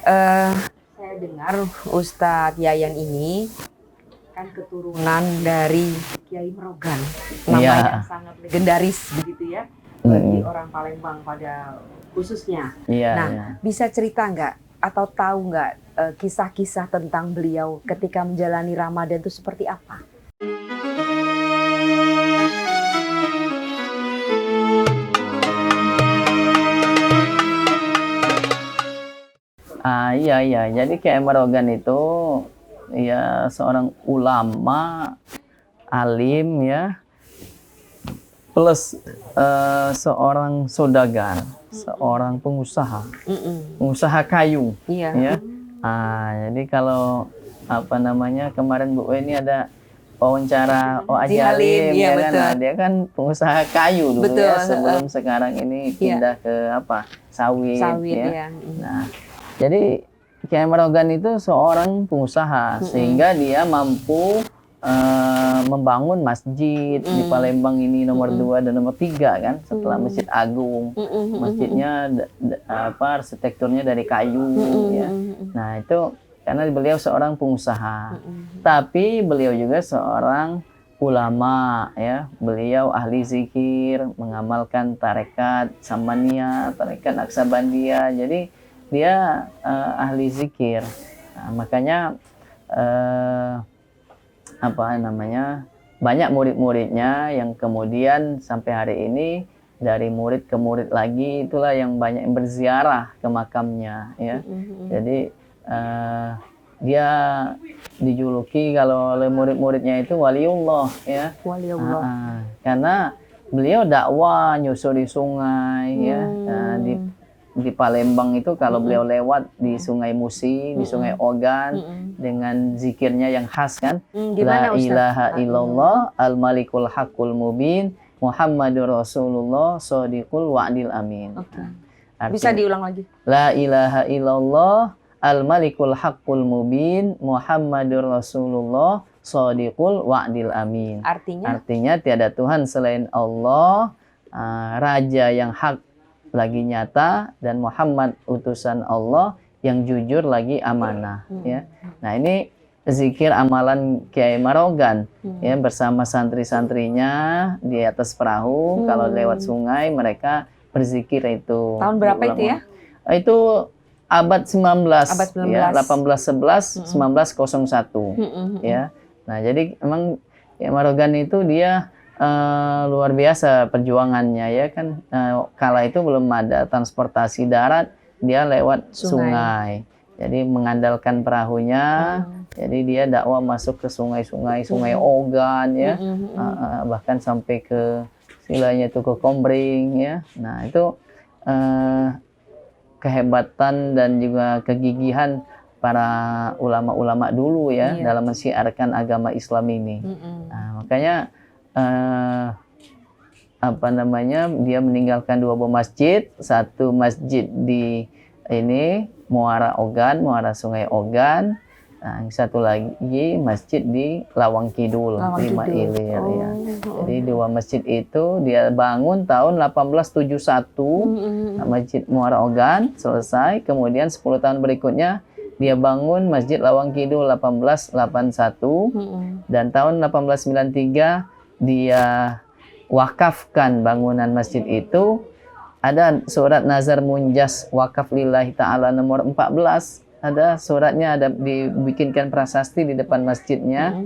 Eh, saya dengar Ustadz Yayan ini kan keturunan dari Kiai Merogan, nama yang sangat legendaris begitu ya bagi orang Palembang pada khususnya. Bisa cerita nggak atau tahu nggak kisah-kisah tentang beliau ketika menjalani Ramadan itu seperti apa? Iya. Jadi Kiai Merogan itu ya seorang ulama, alim ya, plus seorang saudagar, seorang pengusaha, pengusaha kayu. Ya. Jadi kalau kemarin Bu ini ada wawancara Haji Halim, ya kan? Nah, dia kan pengusaha kayu dulu ya, sebelum sekarang ini pindah ke sawit ya. Nah, jadi Kiai Merogan itu seorang pengusaha sehingga dia mampu membangun masjid di Palembang ini nomor 2 dan nomor 3 kan, setelah Masjid Agung. Masjidnya arsitekturnya dari kayu ya. Nah, itu karena beliau seorang pengusaha. Tapi beliau juga seorang ulama ya. Beliau ahli zikir, mengamalkan tarekat Samaniyah, tarekat Naksabandiyah. Jadi dia ahli zikir. Nah, makanya banyak murid-muridnya yang kemudian sampai hari ini dari murid ke murid lagi, itulah yang banyak yang berziarah ke makamnya ya. Jadi dia dijuluki kalau oleh murid-muridnya itu waliullah ya. Waliullah. Karena beliau dakwah nyusuri sungai ya. Di Palembang itu kalau beliau lewat di Sungai Musi, di Sungai Ogan, dengan zikirnya yang khas kan, La ilaha illallah al-malikul haqqul mubin Muhammadur Rasulullah shodiqul wa'dil amin. Bisa diulang lagi. La ilaha illallah al-malikul haqqul mubin Muhammadur Rasulullah shodiqul wa'dil amin. Artinya tiada Tuhan selain Allah, Raja yang hak lagi nyata, dan Muhammad utusan Allah yang jujur lagi amanah ya. Nah, ini zikir amalan Kiai Merogan ya, bersama santri-santrinya di atas perahu. Kalau lewat sungai mereka berzikir itu. Tahun berapa itu ya? Itu abad 19, ya, 1811 1901 ya. Nah, jadi emang Kiai Merogan itu dia luar biasa perjuangannya ya kan. Kala itu belum ada transportasi darat, dia lewat sungai. Jadi mengandalkan perahunya. Jadi dia dakwah masuk ke sungai-sungai, Sungai Ogan ya, bahkan sampai ke istilahnya itu ke Kombring ya. Nah, itu kehebatan dan juga kegigihan para ulama-ulama dulu ya dalam mensiarkan agama Islam ini. Nah, makanya dia meninggalkan 2 buah masjid, satu masjid di Muara Ogan, Muara Sungai Ogan, yang satu lagi masjid di Lawang Kidul, 5 ilir ya. Jadi 2 masjid itu dia bangun tahun 1871, Masjid Muara Ogan selesai, kemudian 10 tahun berikutnya dia bangun Masjid Lawang Kidul 1881, dan tahun 1893 dia wakafkan bangunan masjid itu. Ada surat nazar munjas wakaf lillahi ta'ala nomor 14, ada suratnya, ada dibikinkan prasasti di depan masjidnya.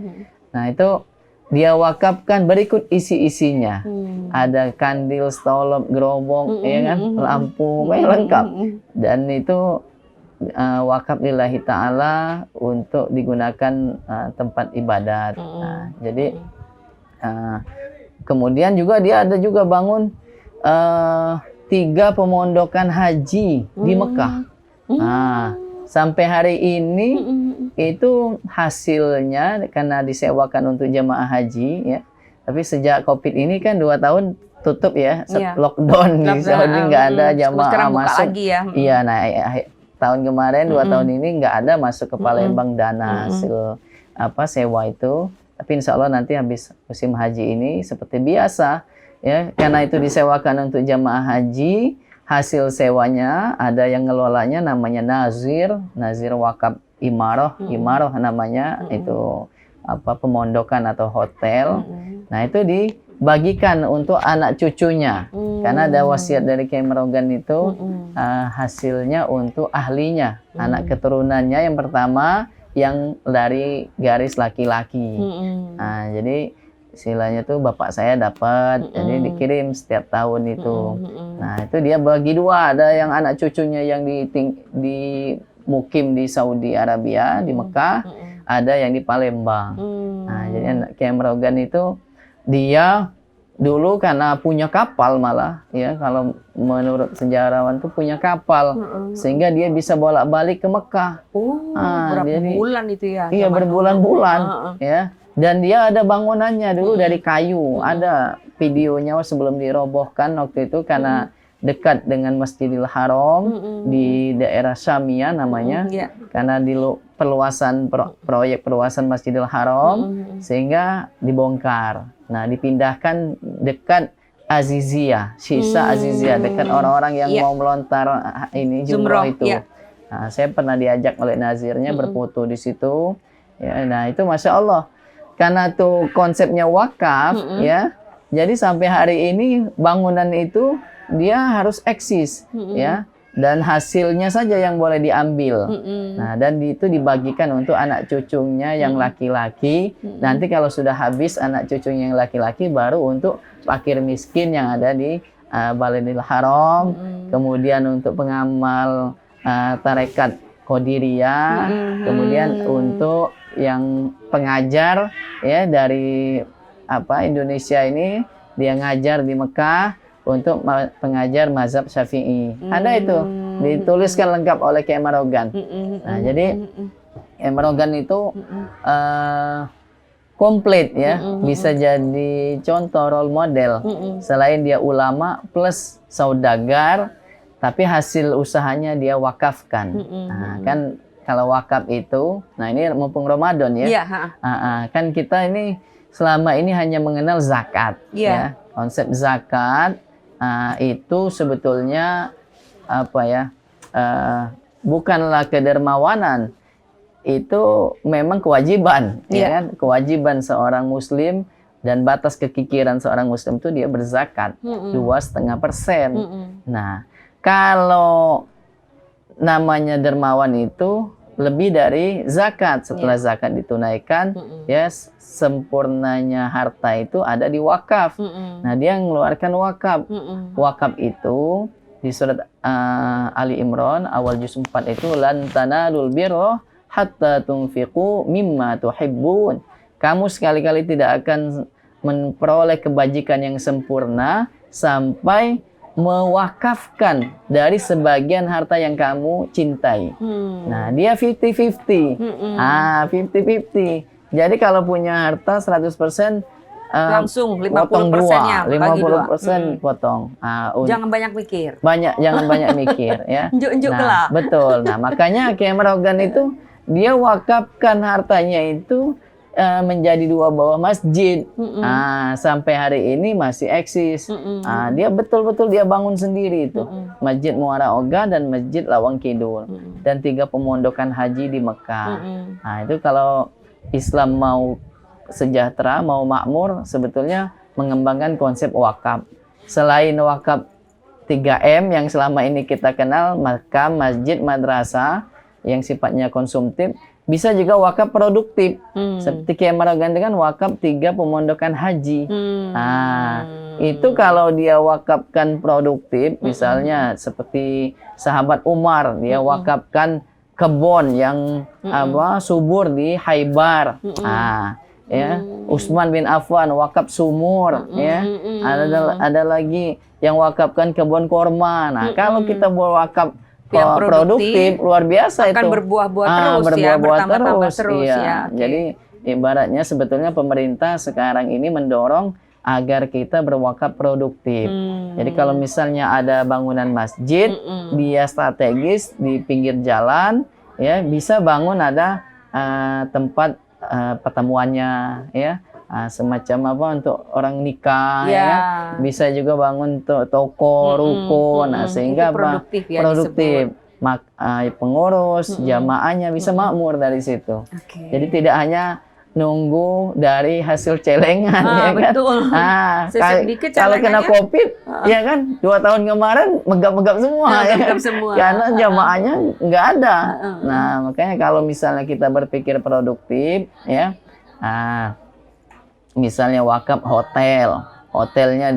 Nah, itu dia wakafkan berikut isi-isinya. Ada kandil, stolop, gerobok, ya kan, lampu, lengkap. Dan itu wakaf lillahi ta'ala untuk digunakan tempat ibadat. Nah, jadi kemudian juga dia ada juga bangun 3 pemondokan haji di Mekah. Nah, sampai hari ini itu hasilnya karena disewakan untuk jemaah haji ya. Tapi sejak Covid ini kan 2 tahun tutup ya, lockdown di Saudi, nggak ada jemaah masuk. Lagi ya. Iya, nah tahun kemarin 2 tahun ini nggak ada masuk ke Palembang dana hasil sewa itu. Tapi insya Allah nanti habis musim haji ini seperti biasa ya, karena itu disewakan untuk jamaah haji, hasil sewanya ada yang ngelolanya namanya nazir wakaf imaroh, imaroh namanya itu apa pemondokan atau hotel. Nah itu dibagikan untuk anak cucunya karena ada wasiat dari Kiai Merogan itu hasilnya untuk ahlinya, anak keturunannya yang pertama yang dari garis laki-laki. Nah jadi istilahnya tuh bapak saya dapat, jadi dikirim setiap tahun itu. Nah itu dia bagi dua, ada yang anak cucunya yang di mukim di Saudi Arabia di Mekah, ada yang di Palembang. Nah jadi anak Kiai Merogan itu dia dulu karena punya kapal malah ya, kalau menurut sejarawan tuh punya kapal sehingga dia bisa bolak-balik ke Mekah. Berapa bulan itu ya? Iya berbulan-bulan ya. Dan dia ada bangunannya dulu dari kayu. Ada videonya sebelum dirobohkan waktu itu karena dekat dengan Masjidil Haram di daerah Syamia namanya. Karena di perluasan proyek perluasan Masjidil Haram sehingga dibongkar. Nah, dipindahkan dekat Azizia, sisa Azizia dekat orang-orang yang mau melontar ini jumroh itu. Nah, saya pernah diajak oleh nazirnya berfoto di situ. Ya, nah itu Masya Allah. Karena tuh konsepnya wakaf ya, jadi sampai hari ini bangunan itu dia harus eksis ya, dan hasilnya saja yang boleh diambil. Nah dan itu dibagikan untuk anak cucunya yang laki-laki. Nanti kalau sudah habis anak cucunya yang laki-laki baru untuk fakir miskin yang ada di Baladil Haram, kemudian untuk pengamal tarekat Qadiriyah, kemudian untuk yang pengajar ya dari Indonesia ini, dia ngajar di Mekah untuk pengajar mazhab Syafi'i. Ada itu dituliskan lengkap oleh Kiai Merogan. Nah jadi Kiai Merogan itu komplit ya, bisa jadi contoh role model. Selain dia ulama plus saudagar, tapi hasil usahanya dia wakafkan. Nah kan kalau wakaf itu, nah ini mumpung Ramadan ya, kan kita ini selama ini hanya mengenal zakat, ya. Konsep zakat itu sebetulnya bukanlah kedermawanan, itu memang kewajiban, ya kan? Kewajiban seorang Muslim dan batas kekikiran seorang Muslim itu dia berzakat 2,5%. Nah, kalau namanya dermawan itu lebih dari zakat. Setelah zakat ditunaikan, ya sempurnanya harta itu ada di wakaf. Nah, dia mengeluarkan wakaf. Wakaf itu di surat Ali Imran awal juz 4 itu lan tanalul birra hatta tunfiqu mimma tuhibbun. Kamu sekali-kali tidak akan memperoleh kebajikan yang sempurna sampai mewakafkan dari sebagian harta yang kamu cintai. Nah, dia 50-50. 50-50. Jadi kalau punya harta 100%, langsung 50%-nya 50% potong. Jangan banyak mikir. Jangan banyak mikir ya. Nah, betul. Nah, makanya Kiai Merogan itu dia wakafkan hartanya itu menjadi 2 bawah masjid. Sampai hari ini masih eksis. Dia betul-betul dia bangun sendiri itu. Masjid Muara Oga dan Masjid Lawang Kidul. Dan 3 pemondokan haji di Mekah. Nah, itu kalau Islam mau sejahtera, mau makmur, sebetulnya mengembangkan konsep wakaf. Selain wakaf 3M yang selama ini kita kenal, makam, masjid, madrasah, yang sifatnya konsumtif, bisa juga wakaf produktif. Seperti Kiai Merogan kan wakaf 3 pemondokan haji. Nah, itu kalau dia wakafkan produktif, misalnya seperti sahabat Umar, dia wakafkan kebun yang subur di Khaybar. Ya, Utsman bin Affan wakaf sumur, ya. Ada lagi yang wakafkan kebun kurma. Nah, kalau kita wakaf produktif luar biasa akan itu berbuah-buah terus, bertambah-tambah terus ya. Jadi ibaratnya sebetulnya pemerintah sekarang ini mendorong agar kita berwakaf produktif. Jadi kalau misalnya ada bangunan masjid, dia strategis di pinggir jalan, ya bisa bangun ada tempat pertemuannya, ya semacam apa untuk orang nikah, Ya. ya. Bisa juga bangun toko, ruko. Nah, sehingga Itu produktif ya produktif. Pengurus, jamaahnya bisa makmur dari situ. Oke. Jadi tidak hanya nunggu dari hasil celengan, ya kan? Betul. Sedikit kalau kena celengannya, COVID, ya kan? 2 tahun kemarin megap-megap semua, ya kan? semua. Karena jamaahnya nggak ada. Nah, makanya kalau misalnya kita berpikir produktif, ya, misalnya wakaf hotelnya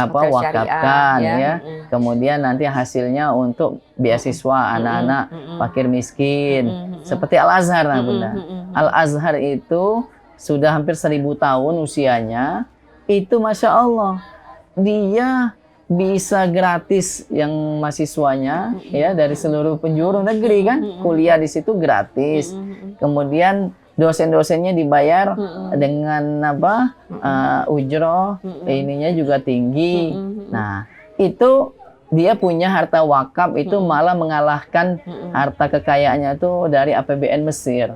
wakafkan, ya. Kemudian nanti hasilnya untuk beasiswa anak-anak fakir miskin, seperti Al-Azhar, nah Bunda. Al-Azhar itu sudah hampir 1000 tahun usianya, itu Masya Allah, dia bisa gratis yang mahasiswanya, ya, dari seluruh penjuru negeri kan, kuliah di situ gratis. Kemudian dosen-dosennya dibayar dengan ujroh, ininya juga tinggi. Nah, itu dia punya harta wakaf itu malah mengalahkan harta kekayaannya itu dari APBN Mesir.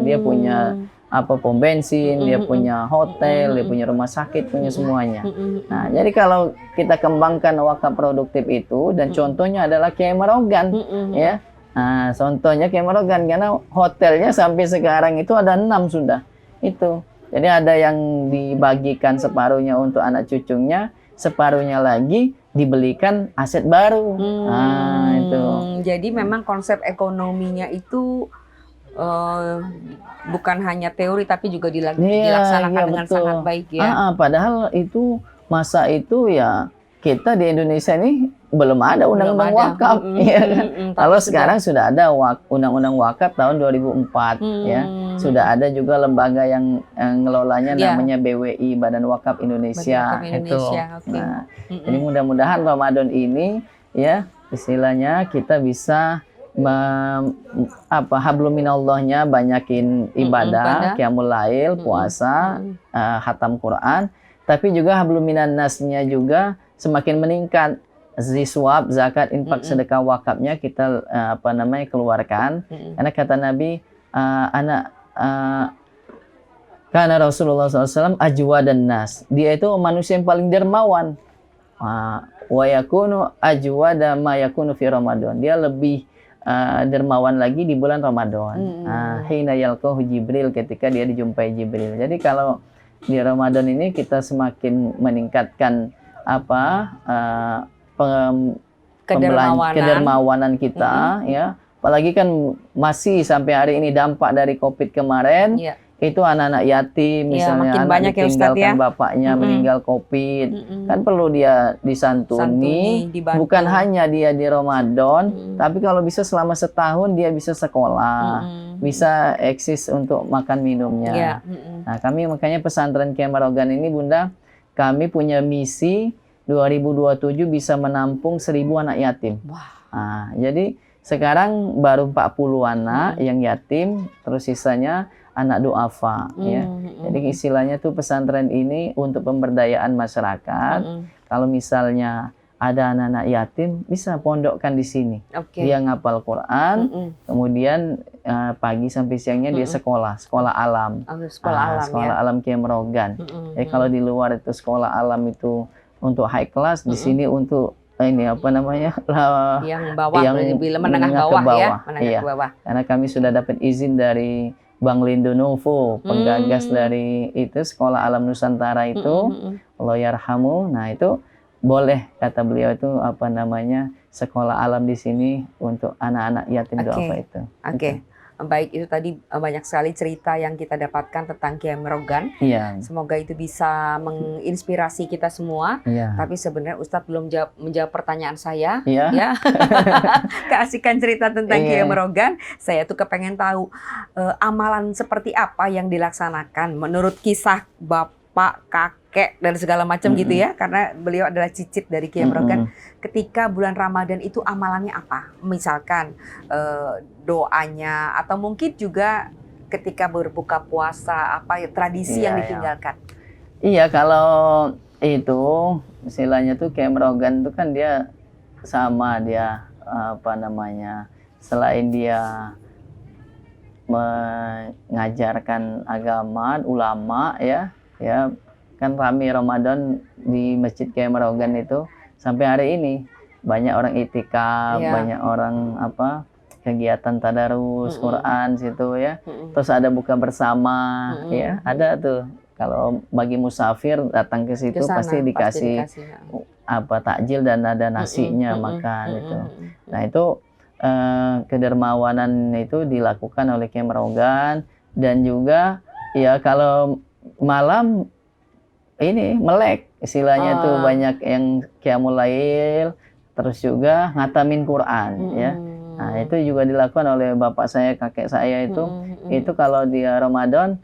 Dia punya pom bensin, dia punya hotel, dia punya rumah sakit, punya semuanya. Nah, jadi kalau kita kembangkan wakaf produktif itu, dan contohnya adalah Kiai Merogan, ya. Nah, contohnya Kiai Merogan, karena hotelnya sampai sekarang itu ada 6 sudah. Itu. Jadi ada yang dibagikan separuhnya untuk anak cucunya, separuhnya lagi dibelikan aset baru. Nah, itu. Jadi memang konsep ekonominya itu bukan hanya teori tapi juga dilaksanakan dengan betul. sangat baik, ya. Padahal itu masa itu ya kita di Indonesia ini belum ada undang-undang wakaf, ya kan? Kalau sekarang sudah ada undang-undang wakaf tahun 2004, ya. Sudah ada juga lembaga yang ngelolanya, namanya BWI, Badan Wakaf Indonesia. Nah, jadi mudah-mudahan Ramadan ini, ya, istilahnya kita bisa hablum minallahnya, banyakin ibadah, qiyamul lail, puasa, khatam Quran, tapi juga hablum minan nasnya juga semakin meningkat. Ziswab, zakat, infak, sedekah wakafnya kita keluarkan. Karena kata Nabi, karena Rasulullah SAW ajwa dan nas, dia itu manusia yang paling dermawan. Wa yakunu ajwa ma yakunu fi Ramadan, dia lebih dermawan lagi di bulan Ramadan. Hina yalqahu Jibril, ketika dia dijumpai Jibril. Jadi kalau di Ramadan ini kita semakin meningkatkan kedermawanan kita, ya. Apalagi kan masih sampai hari ini dampak dari COVID kemarin, itu anak-anak yatim, misalnya anak ditinggalkan bapaknya meninggal COVID, kan perlu dia disantuni, bukan hanya dia di Ramadan, tapi kalau bisa selama setahun dia bisa sekolah, bisa eksis untuk makan minumnya. Nah, kami makanya pesantren Kiai Merogan ini, Bunda, kami punya misi 2027 bisa menampung 1000 anak yatim. Nah, jadi sekarang baru 40 anak yang yatim, terus sisanya anak duafa, ya. Jadi istilahnya tuh pesantren ini untuk pemberdayaan masyarakat. Kalau misalnya ada anak-anak yatim, bisa pondokkan di sini. Dia ngapal Quran, kemudian pagi sampai siangnya dia sekolah alam. Sekolah alam Kiai Merogan. Jadi kalau di luar itu sekolah alam itu untuk high class, di sini untuk ini yang bawah, menengah ke bawah, ya, ke bawah. Karena kami sudah dapat izin dari Bang Lindo Novo, penggagas dari itu sekolah alam Nusantara itu, Allah yarhamu. Nah, itu boleh, kata beliau itu sekolah alam di sini untuk anak-anak yatim duafa itu. Baik, itu tadi banyak sekali cerita yang kita dapatkan tentang Kiai Merogan. Semoga itu bisa menginspirasi kita semua. Tapi sebenarnya Ustadz belum menjawab pertanyaan saya. Ya. Keasikan cerita tentang Kiai Merogan. Saya tuh kepengen tahu amalan seperti apa yang dilaksanakan menurut kisah bapak, kakek, dan segala macam gitu ya. Karena beliau adalah cicit dari Kiai Merogan. Ketika bulan Ramadan itu amalannya apa? Misalkan doanya, atau mungkin juga ketika berbuka puasa, tradisi yang ditinggalkan. Iya, kalau itu istilahnya tuh Kiai Merogan itu kan dia selain dia mengajarkan agama, ulama ya, kan rame Ramadan di Masjid Kiai Merogan itu sampai hari ini banyak orang itikaf, banyak orang kegiatan tadarus Quran situ ya. Terus ada buka bersama ya, ada tuh. Kalau bagi musafir datang ke situ pasti dikasih takjil dan ada nasinya makan itu. Nah itu kedermawanan itu dilakukan oleh Kiai Merogan, dan juga ya kalau malam ini melek istilahnya tuh banyak yang qiyamul lail, terus juga ngatamin Quran ya. Nah itu juga dilakukan oleh bapak saya, kakek saya itu kalau dia Ramadan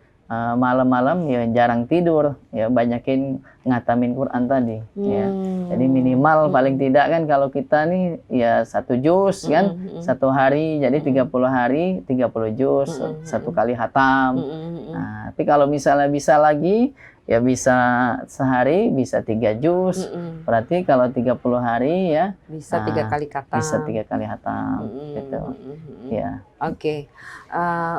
malam-malam ya jarang tidur ya, banyakin ngatamin Quran tadi ya. Jadi minimal paling tidak kan kalau kita nih ya 1 juz kan 1 hari, jadi 30 hari 30 juz 1 kali hatam. Nah, tapi kalau misalnya bisa lagi ya bisa sehari bisa 3 juz. Berarti kalau 30 hari ya bisa 3 kali khatam. Bisa 3 kali hatam gitu. Ya. Oke.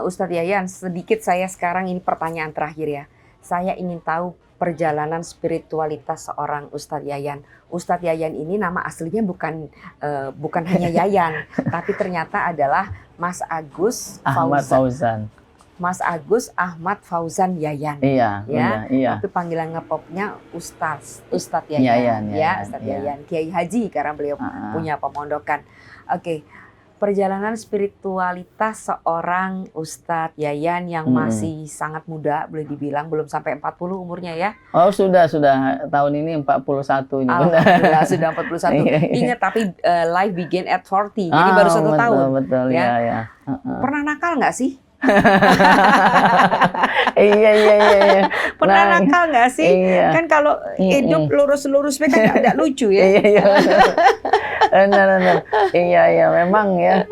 Ustadz Yayan, sedikit saya sekarang ini pertanyaan terakhir ya. Saya ingin tahu perjalanan spiritualitas seorang Ustadz Yayan. Ustadz Yayan ini nama aslinya bukan hanya Yayan, tapi ternyata adalah Mas Agus Ahmad Fauzan. Mas Agus Ahmad Fauzan Yayan. Iya, iya. Tapi panggilan ngepopnya Ustadz Yayan, Ustadz Yayan. Kiai Haji karena beliau punya pemondokan. Oke. Perjalanan spiritualitas seorang Ustadz Yayan yang masih sangat muda, boleh dibilang belum sampai 40 umurnya ya. Oh, sudah tahun ini 41 ini. Alhamdulillah sudah 41. Ingat tapi life begin at 40. Jadi baru 1 tahun. Betul, ya. Pernah nakal nggak sih? Iya. Pernah nakal nggak sih? Iya. Kan kalau hidup lurus-lurus kan nggak lucu ya. Iya. Benar. Iya, memang ya.